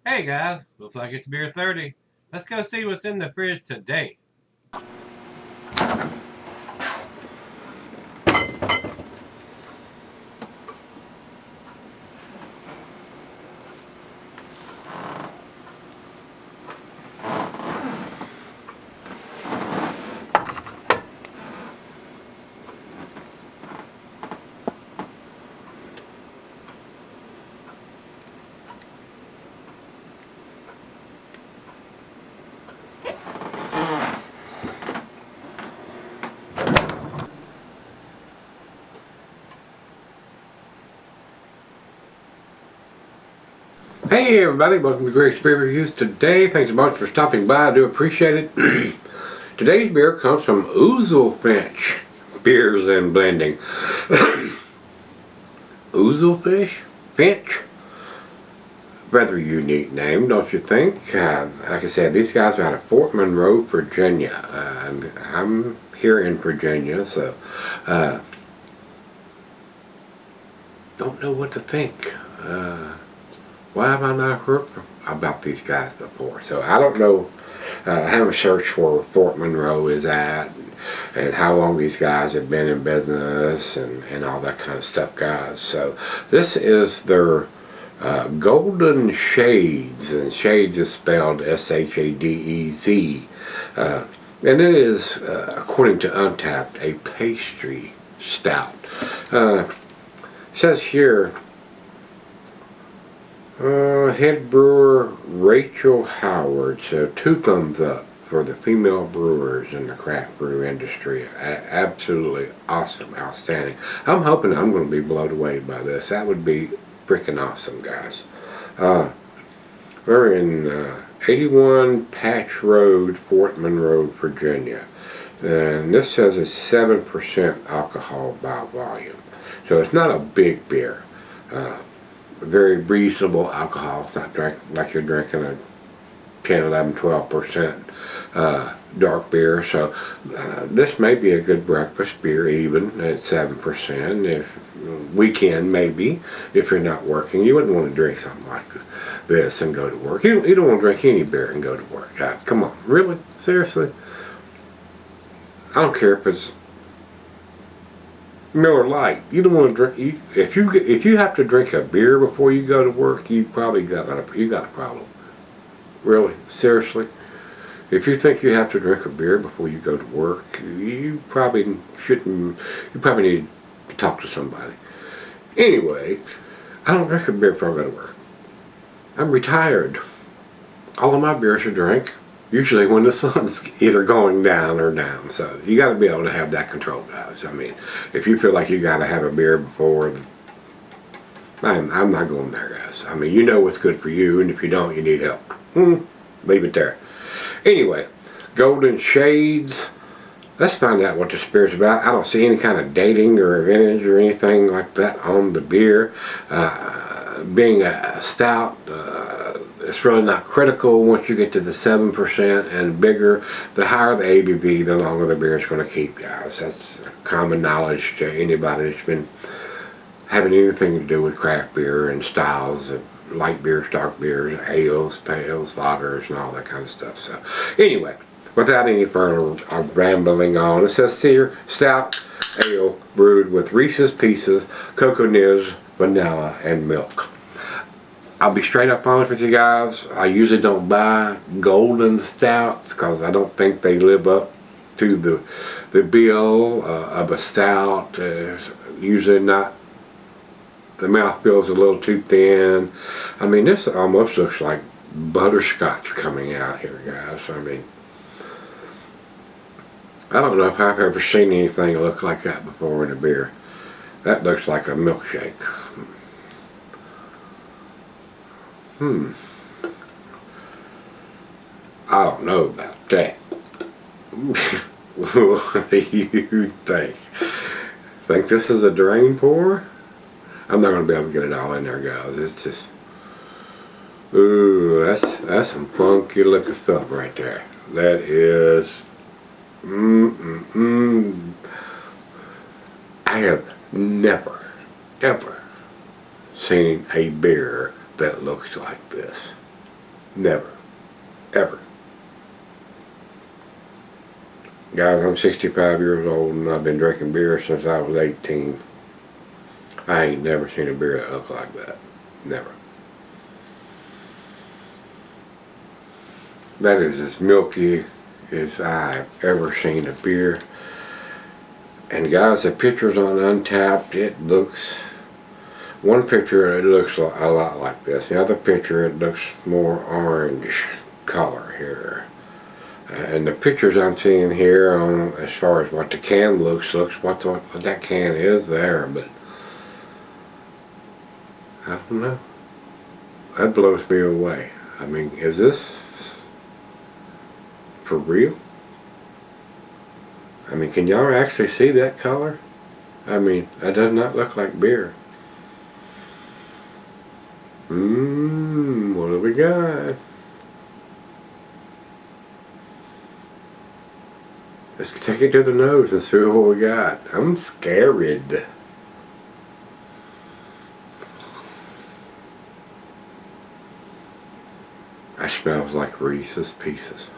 Hey guys, looks like it's beer 30. Let's go see what's in the fridge today. Hey everybody, welcome to Gregsbeerreviews. Today, thanks so much for stopping by. I do appreciate it. Today's beer comes from Oozlefinch Beers and Blending. Oozlefish? Finch? Rather unique name, don't you think? Like I said, these guys are out of Fort Monroe, Virginia. I'm here in Virginia, so don't know what to think. Why have I not heard about these guys before? So I don't know. I haven't searched where Fort Monroe is at and how long these guys have been in business and all that kind of stuff, guys. So this is their Golden Shades, and Shades is spelled S-H-A-D-E-Z. And it is, according to Untapped, a pastry stout. It says here, head brewer Rachel Howard, so 2 thumbs up for the female brewers in the craft brew industry. Absolutely awesome, outstanding. I'm hoping I'm going to be blown away by this. That would be freaking awesome, guys. We're in 81 Patch Road, Fort Monroe, Virginia. And this says it's 7% alcohol by volume. So it's not a big beer. Very reasonable alcohol. It's not like you're drinking a 10, 11, 12% dark beer. So this may be a good breakfast beer even at 7%. If weekend maybe, if you're not working, you wouldn't want to drink something like this and go to work. You don't want to drink any beer and go to work. Come on, really? Seriously? I don't care if it's Miller Lite. You don't want to drink. If you have to drink a beer before you go to work, you probably got a problem. Really, seriously. If you think you have to drink a beer before you go to work, you probably shouldn't. You probably need to talk to somebody. Anyway, I don't drink a beer before I go to work. I'm retired. All of my beers are drank usually when the sun's either going down or down. So you got to be able to have that control, guys. I mean, if you feel like you got to have a beer before, I'm not going there, guys. I mean, you know what's good for you, and if you don't, you need help. Leave it there. Anyway, Golden Shades. Let's find out what this beer's about. I don't see any kind of dating or vintage or anything like that on the beer. Being a stout, it's really not critical once you get to the 7% and bigger. The higher the ABV, the longer the beer is going to keep, guys. That's common knowledge to anybody that's been having anything to do with craft beer and styles of light beers, dark beers, ales, pales, lagers, and all that kind of stuff. So anyway, without any further rambling on, it says here, stout ale brewed with Reese's Pieces, cocoa nibs, vanilla, and milk. I'll be straight up honest with you guys. I usually don't buy golden stouts because I don't think they live up to the bill of a stout. Usually not. The mouth feels a little too thin. I mean, this almost looks like butterscotch coming out here, guys. I mean, I don't know if I've ever seen anything look like that before in a beer. That looks like a milkshake. I don't know about that. What do you think? Think this is a drain pour? I'm not going to be able to get it all in there, guys. It's just, ooh, that's some funky looking stuff right there. That is, I have never, ever seen a beer that looks like this. Never. Ever. Guys, I'm 65 years old and I've been drinking beer since I was 18. I ain't never seen a beer that looked like that. Never. That is as milky as I've ever seen a beer. And guys, the pictures on Untapped, it looks, one picture it looks a lot like this. The other picture it looks more orange color here. And the pictures I'm seeing here on as far as what the can looks what that can is there, but I don't know. That blows me away. I mean, is this for real? I mean, can y'all actually see that color? I mean, that does not look like beer. What do we got? Let's take it to the nose and see what we got. I'm scared. That smells like Reese's Pieces.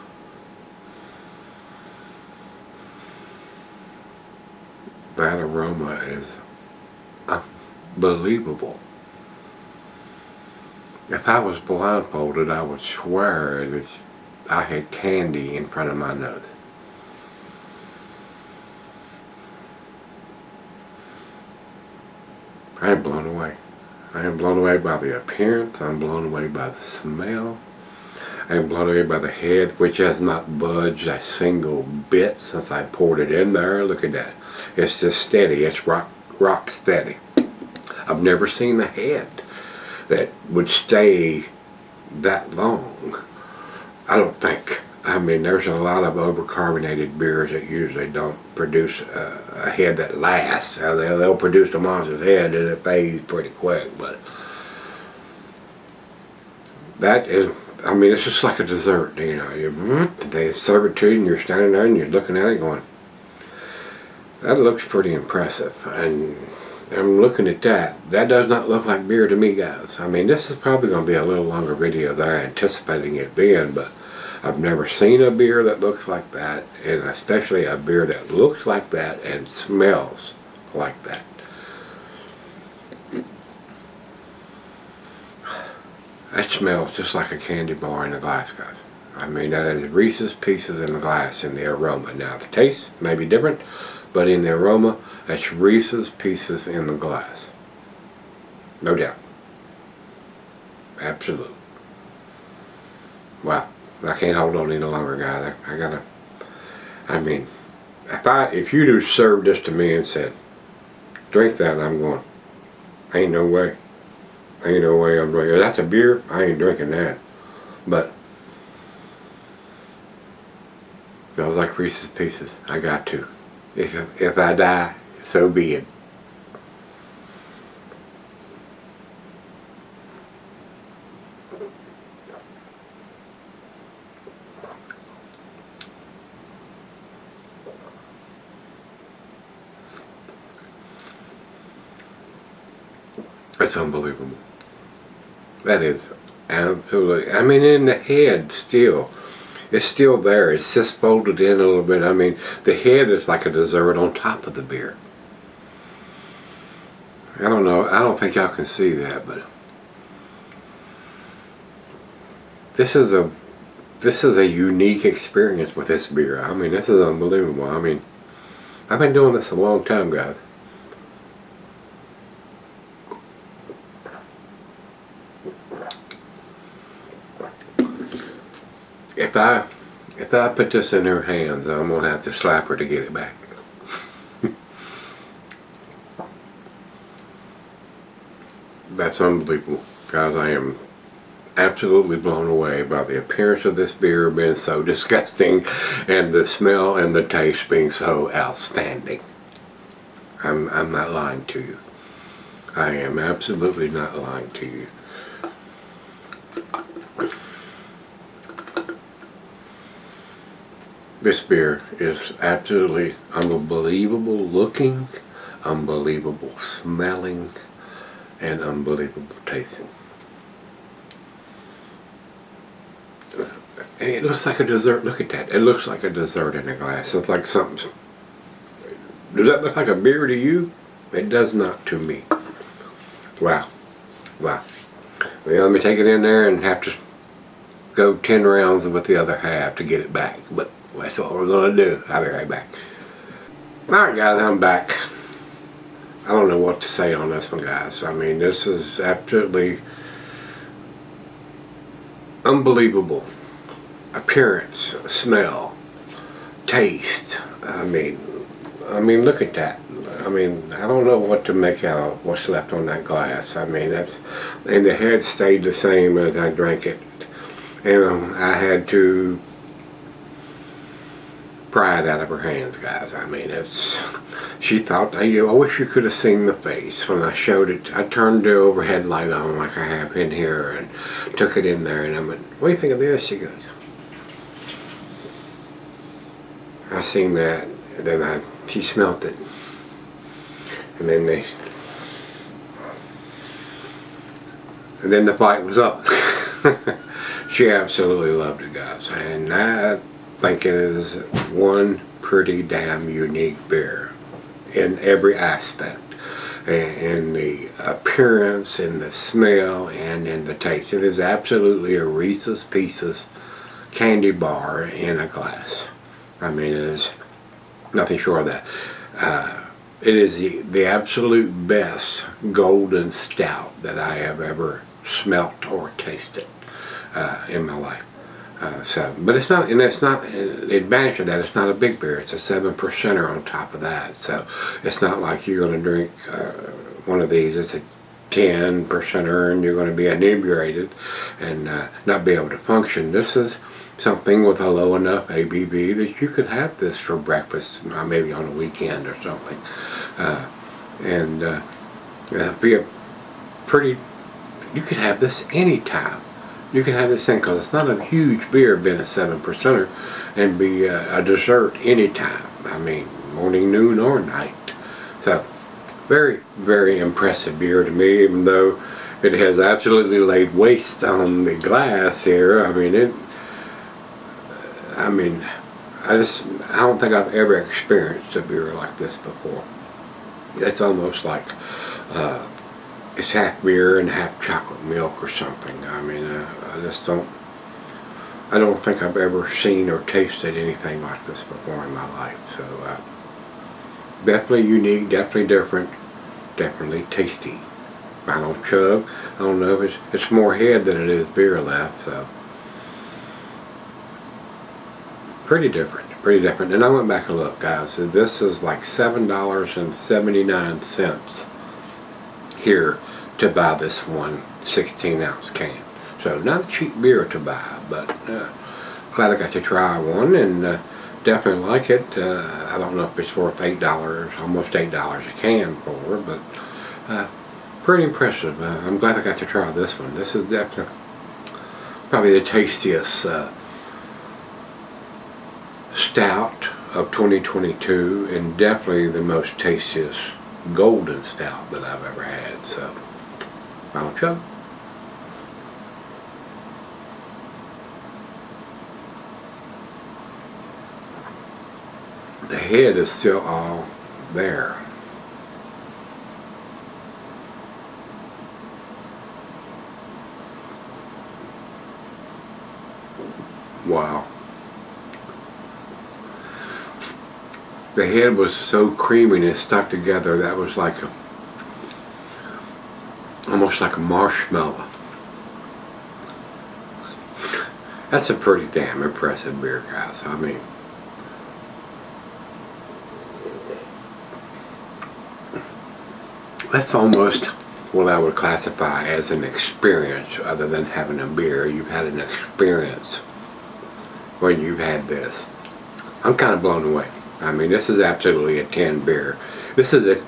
That aroma is unbelievable. If I was blindfolded, I would swear I had candy in front of my nose. I am blown away. I am blown away by the appearance. I'm blown away by the smell. I am blown away by the head, which has not budged a single bit since I poured it in there. Look at that. It's just steady. It's rock steady. I've never seen a head that would stay that long. I don't think. I mean, there's a lot of overcarbonated beers that usually don't produce a head that lasts. They'll produce a monster's head and it fades pretty quick, but that is, I mean, it's just like a dessert, you know. They serve it to you and you're standing there and you're looking at it going, that looks pretty impressive. And I'm looking at that. That does not look like beer to me, guys. I mean, this is probably going to be a little longer video than I'm anticipating it being, but I've never seen a beer that looks like that, and especially a beer that looks like that and smells like that. That smells just like a candy bar in a glass, guys. I mean, that is Reese's Pieces in the glass in the aroma. Now, the taste may be different, but in the aroma, that's Reese's Pieces in the glass. No doubt. Absolute. Wow. I can't hold on any longer, guys. I mean, if you'd have served this to me and said, drink that, I'm going, ain't no way. Ain't no way I'm drinking. If that's a beer, I ain't drinking that. But, smells like Reese's Pieces. I got to. If I die, so be it. It's unbelievable. That is absolutely, I mean, in the head still, it's still there. It's just folded in a little bit. I mean, the head is like a dessert on top of the beer. I don't know. I don't think y'all can see that, but this is a unique experience with this beer. I mean, this is unbelievable. I mean, I've been doing this a long time, guys. If I put this in her hands, I'm gonna have to slap her to get it back. That's unbelievable, guys. I am absolutely blown away by the appearance of this beer being so disgusting and the smell and the taste being so outstanding. I'm not lying to you. I am absolutely not lying to you. This beer is absolutely unbelievable looking, unbelievable smelling, and unbelievable tasting. It looks like a dessert. Look at that. It looks like a dessert in a glass. It's like something. Does that look like a beer to you? It does not to me. Wow. Wow. Well, let me take it in there and have to go 10 rounds with the other half to get it back. But that's what we're going to do. I'll be right back. Alright guys, I'm back. I don't know what to say on this one, guys. I mean, this is absolutely unbelievable. Appearance, smell, taste. I mean, look at that. I mean, I don't know what to make out of what's left on that glass. I mean, and the head stayed the same as I drank it. And I had to pry it out of her hands, guys. I mean, she thought, I wish you could have seen the face when I showed it. I turned the overhead light on like I have in here and took it in there, and I went, what do you think of this? She goes, I seen that, and then she smelt it. And then the fight was up. She absolutely loved it, guys, and I think it is one pretty damn unique beer in every aspect, in the appearance, in the smell, and in the taste. It is absolutely a Reese's Pieces candy bar in a glass. I mean, it is nothing short of that. It is the absolute best golden stout that I have ever smelt or tasted in my life. But it's not, and it's not, the advantage of that, it's not a big beer. It's a 7%er on top of that. So it's not like you're going to drink one of these. It's a 10%er and you're going to be inebriated and not be able to function. This is something with a low enough ABV that you could have this for breakfast, maybe on a weekend or something. Be a pretty, you could have this anytime. You can have this thing because it's not a huge beer, being a 7%er, and be a dessert anytime. I mean, morning, noon, or night. So, very, very impressive beer to me, even though it has absolutely laid waste on the glass here. I don't think I've ever experienced a beer like this before. It's almost like it's half beer and half chocolate milk or something. I mean, I don't think I've ever seen or tasted anything like this before in my life. So, definitely unique, definitely different, definitely tasty. Final chug. I don't know if it's more head than it is beer left, so. Pretty different, pretty different. And I went back and looked, guys. So this is like $7.79 here to buy this one 16-ounce can. So not a cheap beer to buy, but glad I got to try one and definitely like it. I don't know if it's worth $8, almost $8 a can for, but pretty impressive. I'm glad I got to try this one. This is definitely probably the tastiest stout of 2022, and definitely the most tastiest golden stout that I've ever had. So, final chug. The head is still all there. Wow. The head was so creamy and stuck together. That was like almost like a marshmallow. That's a pretty damn impressive beer, guys. I mean, that's almost what I would classify as an experience. Other than having a beer, you've had an experience when you've had this. I'm kind of blown away. I mean, this is absolutely a 10 beer. This is a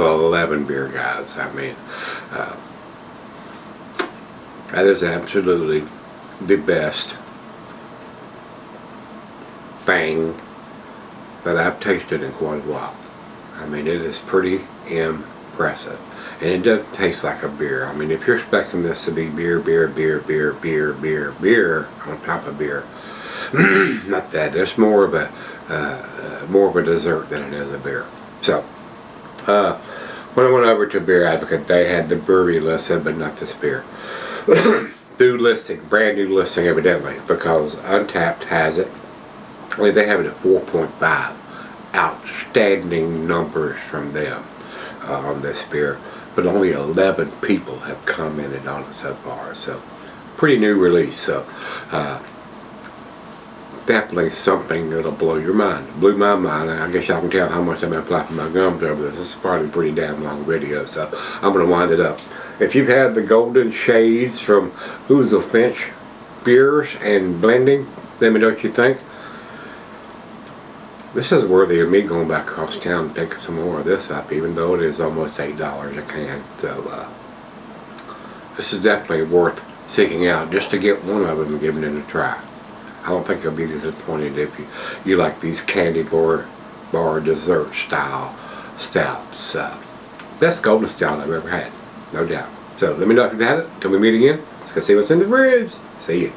11 beer, guys. I mean, that is absolutely the best thing that I've tasted in quite a while. I mean, it is pretty impressive. And it doesn't taste like a beer. I mean, if you're expecting this to be beer on top of beer, not that. It's more of a dessert than it is a beer. So, when I went over to Beer Advocate, they had the brewery listed, but not this beer. New listing, brand new listing, evidently, because Untapped has it. I mean, they have it at 4.5. Outstanding numbers from them on this beer, but only 11 people have commented on it so far. So, pretty new release. So, definitely something that'll blow your mind. It blew my mind. I guess y'all can tell how much I've been flapping my gums over this. This is probably a pretty damn long video, so I'm going to wind it up. If you've had the Golden Shades from Oozlefinch beers and blending, let me know what you think. This is worthy of me going back across town and picking some more of this up, even though it is almost $8 a can. So, this is definitely worth seeking out just to get one of them and giving it a try. I don't think you'll be disappointed if you like these candy bar dessert style stouts. Best golden stout I've ever had, no doubt. So let me know if you've had it. Till we meet again, let's go see what's in the fridge. See you.